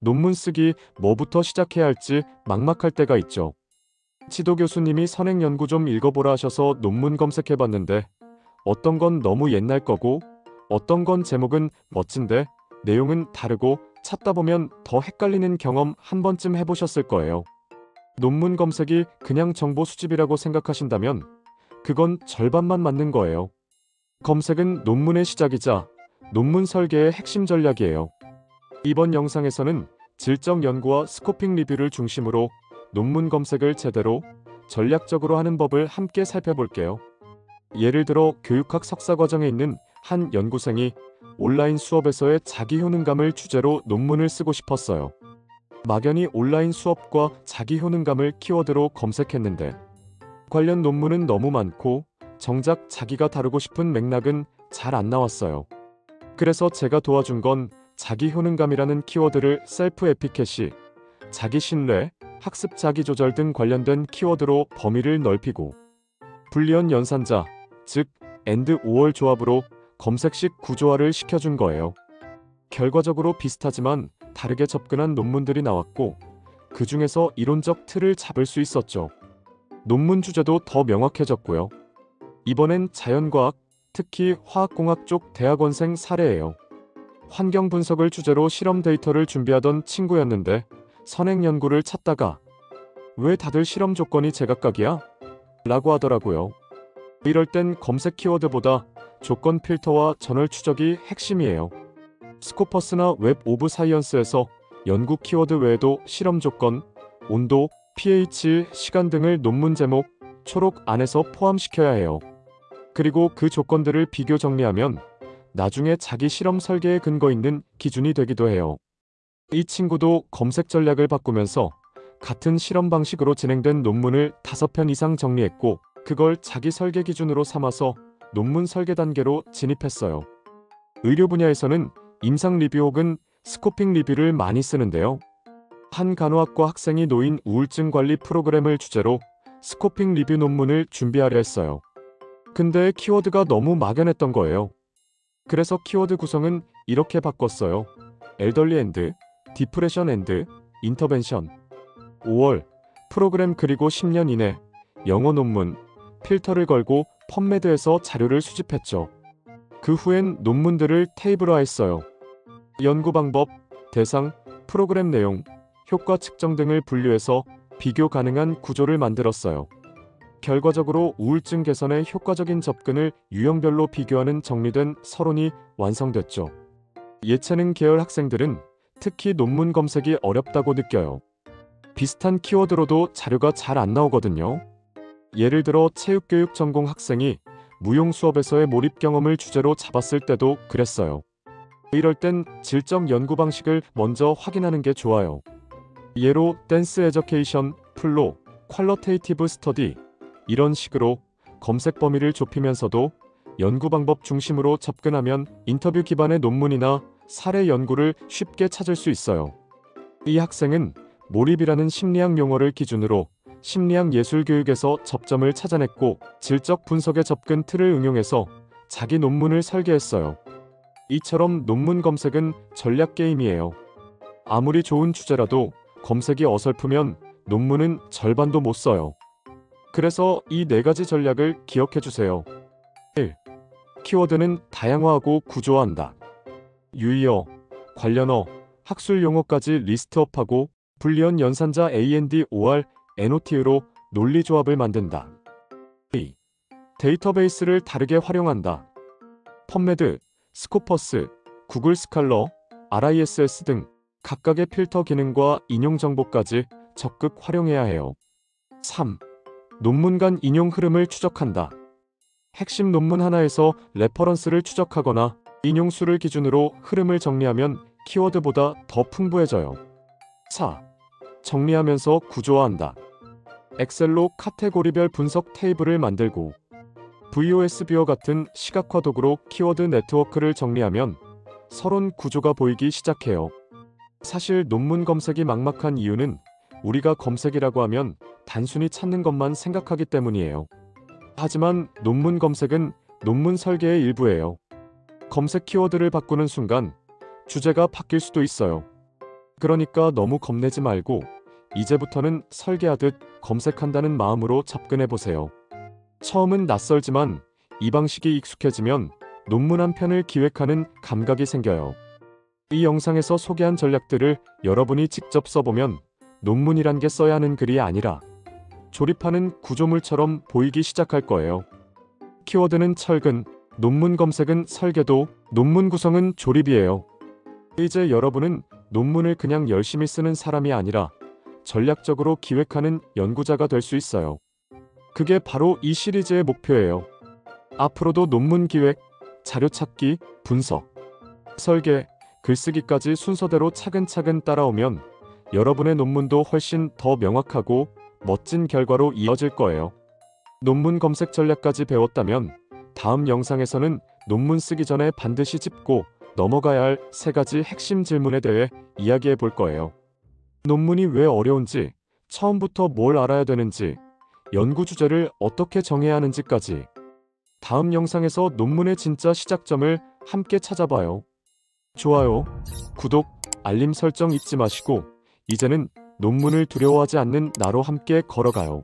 논문 쓰기 뭐부터 시작해야 할지 막막할 때가 있죠. 지도 교수님이 선행 연구 좀 읽어보라 하셔서 논문 검색해봤는데 어떤 건 너무 옛날 거고 어떤 건 제목은 멋진데 내용은 다르고 찾다 보면 더 헷갈리는 경험 한 번쯤 해보셨을 거예요. 논문 검색이 그냥 정보 수집이라고 생각하신다면 그건 절반만 맞는 거예요. 검색은 논문의 시작이자 논문 설계의 핵심 전략이에요. 이번 영상에서는 질적 연구와 스코핑 리뷰를 중심으로 논문 검색을 제대로 전략적으로 하는 법을 함께 살펴볼게요. 예를 들어 교육학 석사 과정에 있는 한 연구생이 온라인 수업에서의 자기 효능감을 주제로 논문을 쓰고 싶었어요. 막연히 온라인 수업과 자기 효능감을 키워드로 검색했는데 관련 논문은 너무 많고 정작 자기가 다루고 싶은 맥락은 잘 안 나왔어요. 그래서 제가 도와준 건 자기 효능감이라는 키워드를 셀프 에피캐시, 자기 신뢰, 학습 자기 조절 등 관련된 키워드로 범위를 넓히고 불리언 연산자, 즉 AND OR 조합으로 검색식 구조화를 시켜준 거예요. 결과적으로 비슷하지만 다르게 접근한 논문들이 나왔고 그 중에서 이론적 틀을 잡을 수 있었죠. 논문 주제도 더 명확해졌고요. 이번엔 자연과학, 특히 화학공학 쪽 대학원생 사례예요. 환경 분석을 주제로 실험 데이터를 준비하던 친구였는데 선행 연구를 찾다가 왜 다들 실험 조건이 제각각이야? 라고 하더라고요. 이럴 땐 검색 키워드보다 조건 필터와 저널 추적이 핵심이에요. 스코퍼스나 웹 오브 사이언스에서 연구 키워드 외에도 실험 조건, 온도, pH, 시간 등을 논문 제목, 초록 안에서 포함시켜야 해요. 그리고 그 조건들을 비교 정리하면 나중에 자기 실험 설계에 근거 있는 기준이 되기도 해요. 이 친구도 검색 전략을 바꾸면서 같은 실험 방식으로 진행된 논문을 5편 이상 정리했고 그걸 자기 설계 기준으로 삼아서 논문 설계 단계로 진입했어요. 의료 분야에서는 임상 리뷰 혹은 스코핑 리뷰를 많이 쓰는데요. 한 간호학과 학생이 놓인 우울증 관리 프로그램을 주제로 스코핑 리뷰 논문을 준비하려 했어요. 근데 키워드가 너무 막연했던 거예요. 그래서 키워드 구성은 이렇게 바꿨어요. 엘더리 앤드, 디프레션 앤드, 인터벤션. 5월, 프로그램 그리고 10년 이내, 영어 논문, 필터를 걸고 펀메드에서 자료를 수집했죠. 그 후엔 논문들을 테이블화했어요. 연구 방법, 대상, 프로그램 내용, 효과 측정 등을 분류해서 비교 가능한 구조를 만들었어요. 결과적으로 우울증 개선에 효과적인 접근을 유형별로 비교하는 정리된 서론이 완성됐죠. 예체능 계열 학생들은 특히 논문 검색이 어렵다고 느껴요. 비슷한 키워드로도 자료가 잘 안 나오거든요. 예를 들어 체육교육 전공 학생이 무용 수업에서의 몰입 경험을 주제로 잡았을 때도 그랬어요. 이럴 땐 질적 연구 방식을 먼저 확인하는 게 좋아요. 예로 댄스 에저케이션, 플로, 퀄러테이티브 스터디 이런 식으로 검색 범위를 좁히면서도 연구 방법 중심으로 접근하면 인터뷰 기반의 논문이나 사례 연구를 쉽게 찾을 수 있어요. 이 학생은 몰입이라는 심리학 용어를 기준으로 심리학 예술 교육에서 접점을 찾아냈고 질적 분석의 접근 틀을 응용해서 자기 논문을 설계했어요. 이처럼 논문 검색은 전략 게임이에요. 아무리 좋은 주제라도 검색이 어설프면 논문은 절반도 못 써요. 그래서 이 4가지 전략을 기억해 주세요. 1. 키워드는 다양화하고 구조화한다. 유의어, 관련어, 학술 용어까지 리스트업하고 불리언 연산자 AND/OR, NOT로 논리 조합을 만든다. 2. 데이터베이스를 다르게 활용한다. 펀메드, 스코퍼스, 구글 스칼러, RISS 등 각각의 필터 기능과 인용 정보까지 적극 활용해야 해요. 3. 논문 간 인용 흐름을 추적한다. 핵심 논문 하나에서 레퍼런스를 추적하거나 인용 수를 기준으로 흐름을 정리하면 키워드보다 더 풍부해져요. 4. 정리하면서 구조화한다. 엑셀로 카테고리별 분석 테이블을 만들고 VOSB와 같은 시각화 도구로 키워드 네트워크를 정리하면 서론 구조가 보이기 시작해요. 사실 논문 검색이 막막한 이유는 우리가 검색이라고 하면 단순히 찾는 것만 생각하기 때문이에요. 하지만 논문 검색은 논문 설계의 일부예요. 검색 키워드를 바꾸는 순간 주제가 바뀔 수도 있어요. 그러니까 너무 겁내지 말고 이제부터는 설계하듯 검색한다는 마음으로 접근해 보세요. 처음은 낯설지만 이 방식이 익숙해지면 논문 한 편을 기획하는 감각이 생겨요. 이 영상에서 소개한 전략들을 여러분이 직접 써보면 논문이란 게 써야 하는 글이 아니라 조립하는 구조물처럼 보이기 시작할 거예요. 키워드는 철근, 논문 검색은 설계도, 논문 구성은 조립이에요. 이제 여러분은 논문을 그냥 열심히 쓰는 사람이 아니라 전략적으로 기획하는 연구자가 될 수 있어요. 그게 바로 이 시리즈의 목표예요. 앞으로도 논문 기획, 자료 찾기, 분석, 설계, 글쓰기까지 순서대로 차근차근 따라오면 여러분의 논문도 훨씬 더 명확하고 멋진 결과로 이어질 거예요. 논문 검색 전략까지 배웠다면 다음 영상에서는 논문 쓰기 전에 반드시 짚고 넘어가야 할 3가지 핵심 질문에 대해 이야기해 볼 거예요. 논문이 왜 어려운지, 처음부터 뭘 알아야 되는지, 연구 주제를 어떻게 정해야 하는지까지. 다음 영상에서 논문의 진짜 시작점을 함께 찾아봐요. 좋아요, 구독, 알림 설정 잊지 마시고 이제는 논문을 두려워하지 않는 나로 함께 걸어가요.